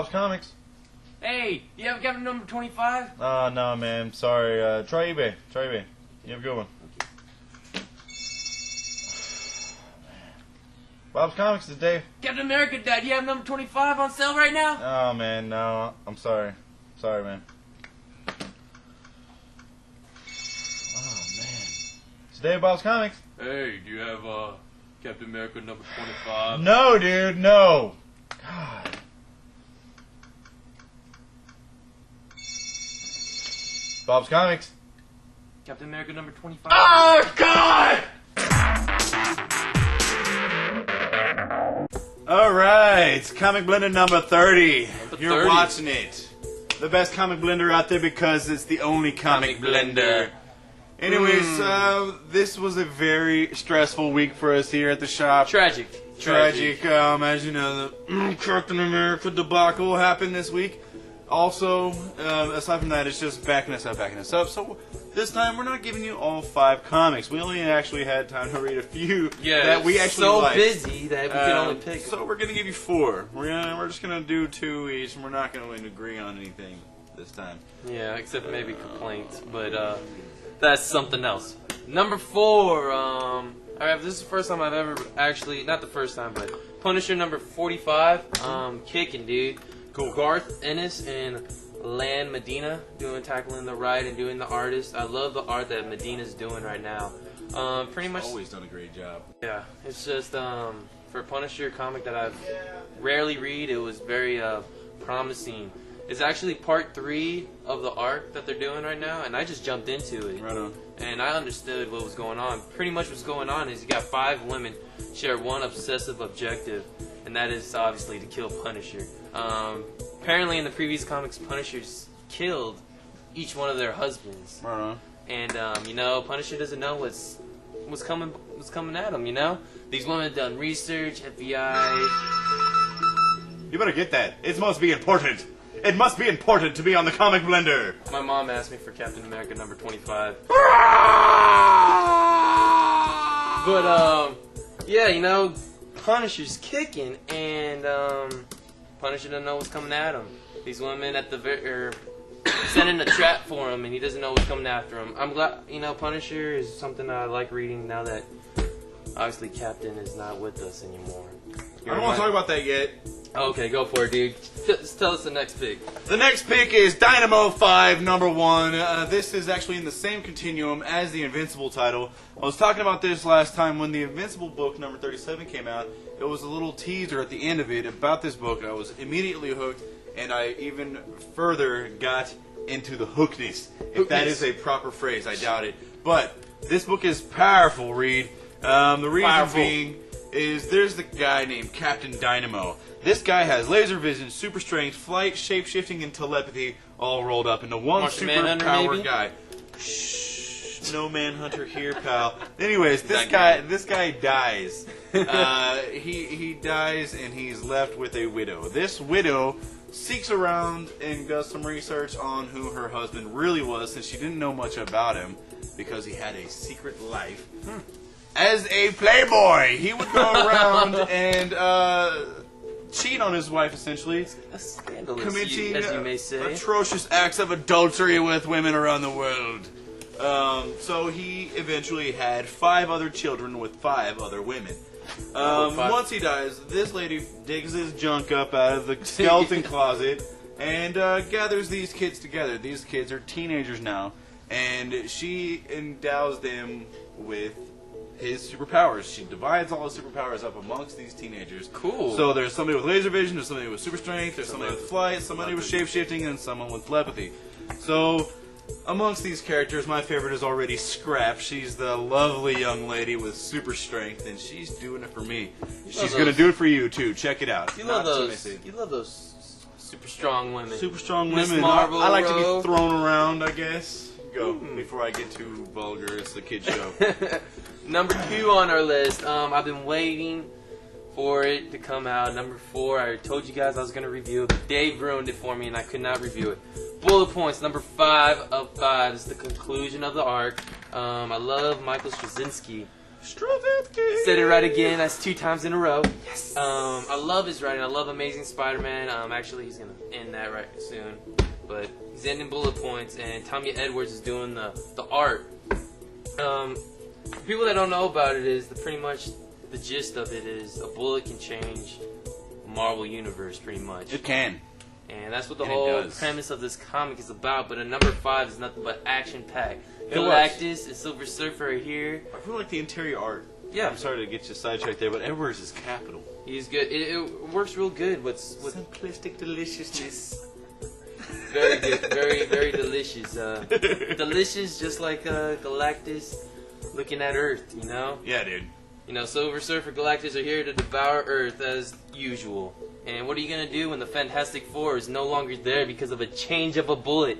Bob's Comics. Hey, do you have Captain number 25? No, man. Sorry. Try eBay. You have a good one. Bob's Comics is Dave. Captain America, Dad, you have number 25 on sale right now? Oh, man, no. I'm sorry. Sorry, man. Oh, man. It's Dave Bob's Comics. Hey, do you have Captain America number 25? No, dude, no. God. Bob's Comics. Captain America number 25. Oh, God! Alright, Comic Blender number 30. You're 30. watching it. The best comic blender out there because it's the only comic blender. Anyways, this was a very stressful week for us here at the shop. Tragic. As you know, the Captain America debacle happened this week. Also, aside from that, it's just backing us up. So this time, we're not giving you all 5 comics. We only actually had time to read a few that we actually liked. Busy that we could only pick. So we're gonna give you 4. We're just gonna do 2 each, and we're not gonna agree on anything this time. Yeah, except maybe complaints, but that's something else. Number 4. Alright, this is the first time I've ever actually, not the first time, but Punisher number 45. Kicking, dude. Cool. Garth Ennis and Lan Medina tackling the right and doing the artist. I love the art that Medina's doing right now. Pretty much Always done a great job. Yeah, it's just for a Punisher comic that I've rarely read, it was very promising. It's actually part 3 of the arc that they're doing right now, and I just jumped into it. Right on. And I understood what was going on. Pretty much what's going on is you got 5 women share one obsessive objective, and that is obviously to kill Punisher. Apparently in the previous comics, Punisher's killed each one of their husbands. Right on. And you know, Punisher doesn't know what's coming at him. You know, these women have done research, FBI. You better get that. It must be important. It must be important to be on the Comic Blender. My mom asked me for Captain America number 25. But yeah, you know, Punisher's kicking, and Punisher doesn't know what's coming at him. These women at the setting a trap for him, and he doesn't know what's coming after him. I'm glad, you know, Punisher is something I like reading now that obviously Captain is not with us anymore. I don't want to talk about that yet. Okay, go for it, dude. Just tell us the next pick. The next pick is Dynamo 5, number 1. This is actually in the same continuum as the Invincible title. I was talking about this last time when the Invincible book, number 37, came out. It was a little teaser at the end of it about this book, and I was immediately hooked, and I even further got into the hookness. If that is a proper phrase, I doubt it. But this book is powerful, Reed. The reason being is there's the guy named Captain Dynamo. This guy has laser vision, super strength, flight, shape-shifting, and telepathy all rolled up into one super-powered guy. Shh, no Manhunter here, pal. Anyways, this guy dies. He dies, and he's left with a widow. This widow seeks around and does some research on who her husband really was, since she didn't know much about him because he had a secret life. As a playboy, he would go around and cheat on his wife, essentially. A scandalous, committing as you may say. Atrocious acts of adultery with women around the world. So he eventually had 5 other children with 5 other women. Once he dies, this lady digs his junk up out of the skeleton closet and gathers these kids together. These kids are teenagers now, and she endows them with his superpowers. She divides all his superpowers up amongst these teenagers. Cool. So there's somebody with laser vision, there's somebody with super strength, there's somebody with flight, somebody with shape-shifting, and someone with telepathy. So amongst these characters, my favorite is already Scrap. She's the lovely young lady with super strength, and she's doing it for me. She's going to do it for you, too. Check it out. You love those super strong women. Super strong Miss women. Marvel, I like to be thrown around, I guess. Go, before I get too vulgar. It's the kid show. Number 2 on our list. I've been waiting for it to come out. Number 4, I told you guys I was going to review it, but Dave ruined it for me and I could not review it. Bullet points, number 5 of 5 is the conclusion of the arc. I love Michael Straczynski. Stravinsky. Said it right again. That's 2 times in a row. Yes. I love his writing. I love Amazing Spider-Man. Actually, he's gonna end that right soon, but he's ending Bullet Points, and Tommy Edwards is doing the art. For people that don't know about it, is pretty much the gist of it is a bullet can change the Marvel universe, pretty much. It can. And that's what the whole premise of this comic is about. But in number 5 is nothing but action-packed. It Galactus and Silver Surfer are here. I feel like the interior art. Yeah. I'm sorry to get you sidetracked there, but Edwards is capital. He's good. It works real good with simplistic deliciousness. Very good. Very, very delicious. Delicious, just like Galactus looking at Earth, you know? Yeah, dude. You know, Silver Surfer, Galactus are here to devour Earth as usual. And what are you going to do when the Fantastic Four is no longer there because of a change of a bullet?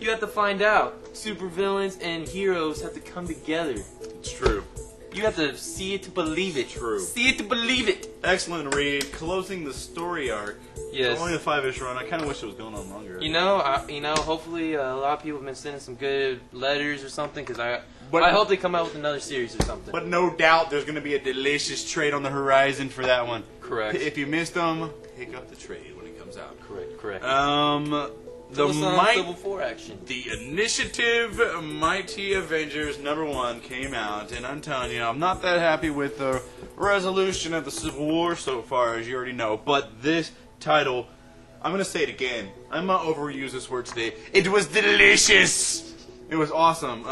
You have to find out. Supervillains and heroes have to come together. It's true. You have to see it to believe it. True. See it to believe it. Excellent read. Closing the story arc. Yes. Only a 5-ish run. I kind of wish it was going on longer. You know, hopefully a lot of people have been sending some good letters or something, because I hope they come out with another series or something. But no doubt there's going to be a delicious trade on the horizon for that one. Correct. If you missed them, pick up the trade when it comes out. Correct. The Civil 4 action. The Initiative Mighty Avengers #1 came out, and I'm telling you, I'm not that happy with the resolution of the Civil War so far, as you already know. But this title, I'm going to say it again. I'm going to overuse this word today. It was delicious. It was awesome.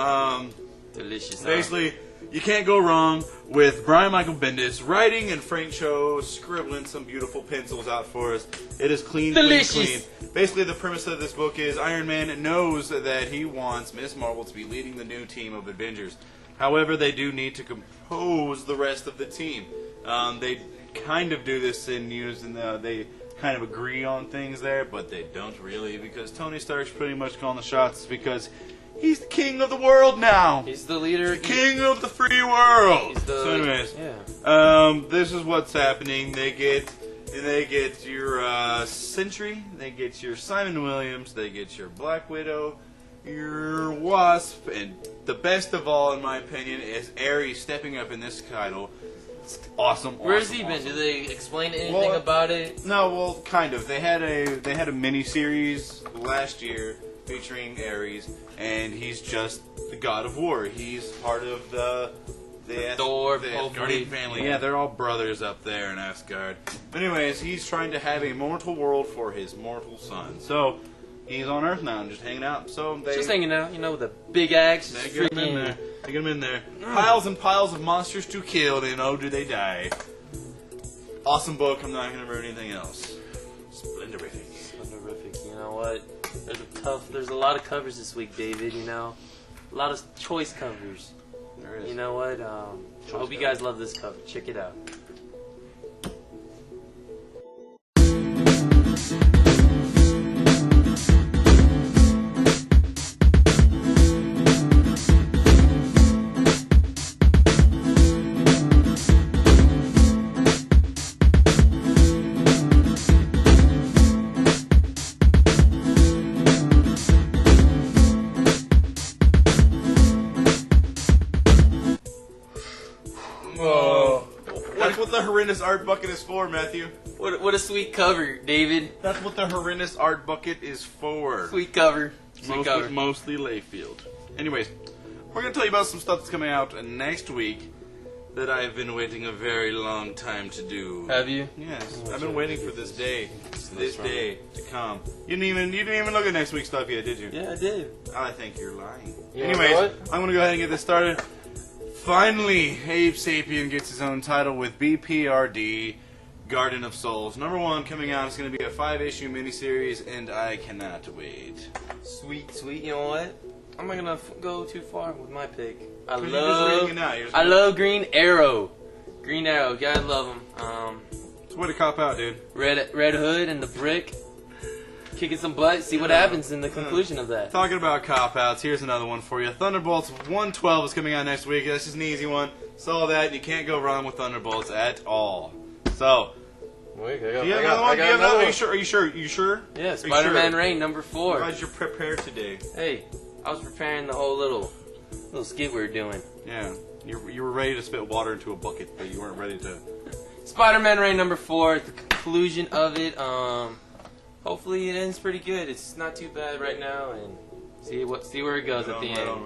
Delicious. Basically, you can't go wrong with Brian Michael Bendis writing and Frank Cho scribbling some beautiful pencils out for us. It is clean, clean. Basically, the premise of this book is Iron Man knows that he wants Ms. Marvel to be leading the new team of Avengers. However, they do need to compose the rest of the team. They kind of do this in using they kind of agree on things there, but they don't really, because Tony Stark's pretty much calling the shots because he's the king of the world now. He's the leader. King of the free world. So anyways, this is what's happening. They get your Sentry, they get your Simon Williams, they get your Black Widow, your Wasp, and the best of all, in my opinion, is Ares stepping up in this title. It's awesome. Where's he been? Do they explain anything about it? No, well, kind of. They had a mini series last year featuring Ares, and he's just the god of war. He's part of the Asgardian family. Yeah, they're all brothers up there in Asgard. But anyways, he's trying to have a mortal world for his mortal son. So he's on Earth now and just hanging out. So they just hanging out, with a big axe. They get him in there. They get him in there. Piles and piles of monsters to kill, and oh, do they die. Awesome book. I'm not going to ruin anything else. Splendorific. Splendorific. You know what? There's a lot of covers this week, David, A lot of choice covers. There is. You know what? I hope you guys love this cover. Check it out. That's what the horrendous art bucket is for, Matthew. What a sweet cover, David. That's what the horrendous art bucket is for. Sweet cover. Mostly Layfield. Anyways, we're going to tell you about some stuff that's coming out next week that I've been waiting a very long time to do. Have you? Yes. I've been waiting for this day to come. You didn't even look at next week's stuff yet, did you? Yeah, I did. I think you're lying. Anyways, I'm going to go ahead and get this started. Finally, Abe Sapien gets his own title with BPRD, Garden of Souls. #1 coming out. It's going to be a 5-issue miniseries, and I cannot wait. Sweet. You know what? I'm not going to go too far with my pick. I love Green Arrow. Green Arrow, gotta love him. It's a way to cop out, dude. Red Hood and the Brick. Kicking some butt, see what happens in the conclusion of that. Talking about cop-outs, here's another one for you. Thunderbolts 112 is coming out next week. That's just an easy one. Saw that, and you can't go wrong with Thunderbolts at all. So, wait, do you have another one? Are you sure? Yeah, Spider-Man Reign #4. I'm glad you're prepared today. Hey, I was preparing the whole little little skit we were doing. Yeah, you were ready to spit water into a bucket, but you weren't ready to. Spider-Man reign number 4, the conclusion of it. Hopefully it ends pretty good. It's not too bad right now, and see where it goes at the end.